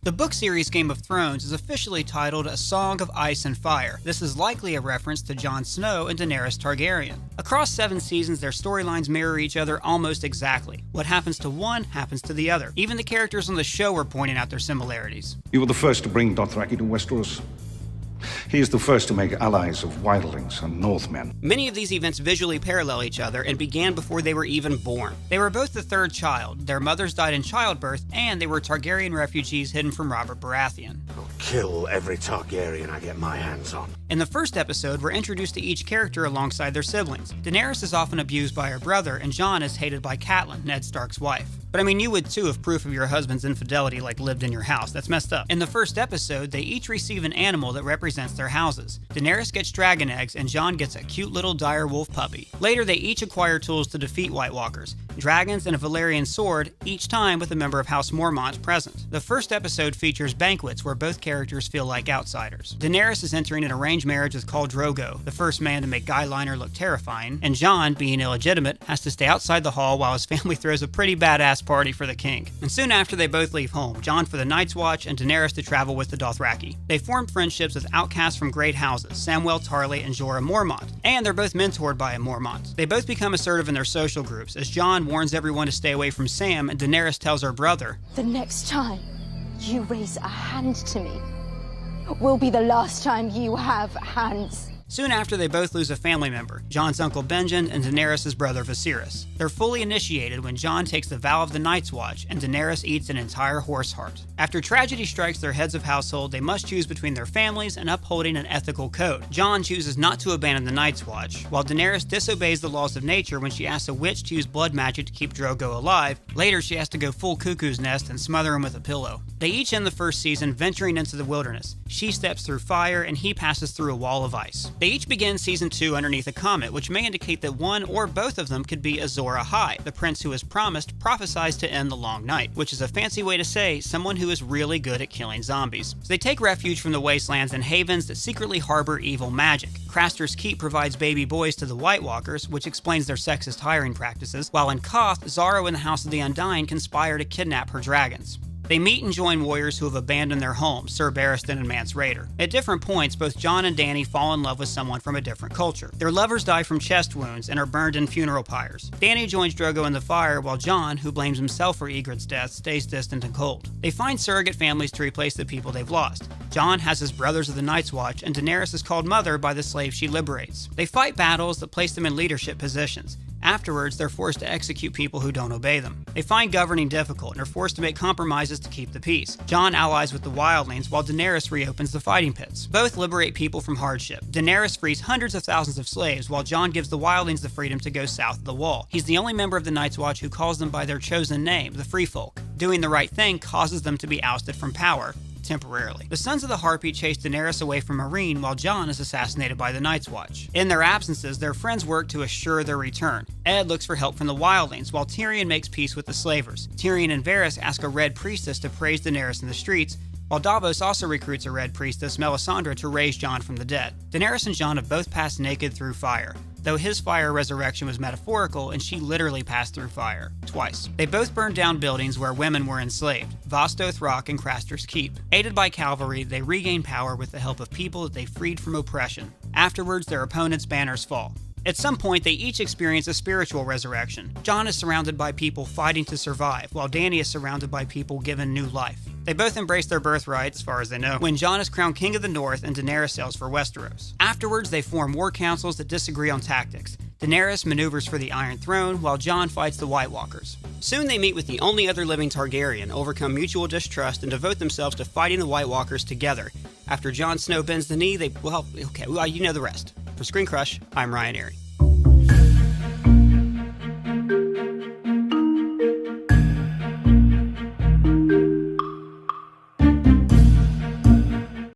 The book series Game of Thrones is officially titled A Song of Ice and Fire. This is likely a reference to Jon Snow and Daenerys Targaryen. Across 7 seasons, their storylines mirror each other almost exactly. What happens to one happens to the other. Even the characters on the show were pointing out their similarities. You were the first to bring Dothraki to Westeros. He is the first to make allies of wildlings and Northmen. Many of these events visually parallel each other and began before they were even born. They were both the third child, their mothers died in childbirth, and they were Targaryen refugees hidden from Robert Baratheon. I'll kill every Targaryen I get my hands on. In the first episode, we're introduced to each character alongside their siblings. Daenerys is often abused by her brother, and Jon is hated by Catelyn, Ned Stark's wife. But I mean, you would too if proof of your husband's infidelity lived in your house. That's messed up. In the first episode, they each receive an animal that represents their houses. Daenerys gets dragon eggs, and Jon gets a cute little dire wolf puppy. Later, they each acquire tools to defeat White Walkers, dragons and a Valyrian sword, each time with a member of House Mormont present. The first episode features banquets where both characters feel like outsiders. Daenerys is entering an arranged marriage with Khal Drogo, the first man to make Guy Liner look terrifying, and Jon, being illegitimate, has to stay outside the hall while his family throws a pretty badass party for the king. And soon after, they both leave home, Jon for the Night's Watch and Daenerys to travel with the Dothraki. They form friendships with outcasts from great houses, Samwell Tarly and Jorah Mormont, and they're both mentored by a Mormont. They both become assertive in their social groups, as Jon warns everyone to stay away from Sam, and Daenerys tells her brother, "The next time you raise a hand to me will be the last time you have hands." Soon after, they both lose a family member, Jon's uncle Benjen and Daenerys' brother Viserys. They're fully initiated when Jon takes the vow of the Night's Watch and Daenerys eats an entire horse heart. After tragedy strikes their heads of household, they must choose between their families and upholding an ethical code. Jon chooses not to abandon the Night's Watch, while Daenerys disobeys the laws of nature when she asks a witch to use blood magic to keep Drogo alive. Later, she has to go full cuckoo's nest and smother him with a pillow. They each end the first season venturing into the wilderness. She steps through fire and he passes through a wall of ice. They each begin season 2 underneath a comet, which may indicate that one or both of them could be Azor Ahai, the prince who is prophesies to end the long night, which is a fancy way to say someone who is really good at killing zombies. So they take refuge from the wastelands and havens that secretly harbor evil magic. Craster's Keep provides baby boys to the White Walkers, which explains their sexist hiring practices, while in Koth, Xaro and the House of the Undying conspire to kidnap her dragons. They meet and join warriors who have abandoned their homes, Ser Barristan and Mance Rayder. At different points, both Jon and Dany fall in love with someone from a different culture. Their lovers die from chest wounds and are burned in funeral pyres. Dany joins Drogo in the fire, while Jon, who blames himself for Ygritte's death, stays distant and cold. They find surrogate families to replace the people they've lost. Jon has his brothers of the Night's Watch, and Daenerys is called Mother by the slaves she liberates. They fight battles that place them in leadership positions. Afterwards, they're forced to execute people who don't obey them. They find governing difficult and are forced to make compromises to keep the peace. Jon allies with the wildlings while Daenerys reopens the fighting pits. Both liberate people from hardship. Daenerys frees hundreds of thousands of slaves while Jon gives the wildlings the freedom to go south of the wall. He's the only member of the Night's Watch who calls them by their chosen name, the Free Folk. Doing the right thing causes them to be ousted from power. Temporarily. The Sons of the Harpy chase Daenerys away from Meereen while Jon is assassinated by the Night's Watch. In their absences, their friends work to assure their return. Ed looks for help from the wildlings while Tyrion makes peace with the slavers. Tyrion and Varys ask a Red Priestess to praise Daenerys in the streets, while Davos also recruits a Red Priestess, Melisandre, to raise Jon from the dead. Daenerys and Jon have both passed naked through fire, though his fire resurrection was metaphorical and she literally passed through fire, twice. They both burned down buildings where women were enslaved, Vostoth Rock and Craster's Keep. Aided by cavalry, they regain power with the help of people that they freed from oppression. Afterwards, their opponents' banners fall. At some point, they each experience a spiritual resurrection. Jon is surrounded by people fighting to survive, while Dany is surrounded by people given new life. They both embrace their birthright, as far as they know, when Jon is crowned King of the North and Daenerys sails for Westeros. Afterwards, they form war councils that disagree on tactics. Daenerys maneuvers for the Iron Throne, while Jon fights the White Walkers. Soon they meet with the only other living Targaryen, overcome mutual distrust, and devote themselves to fighting the White Walkers together. After Jon Snow bends the knee, you know the rest. For Screen Crush, I'm Ryan Airy.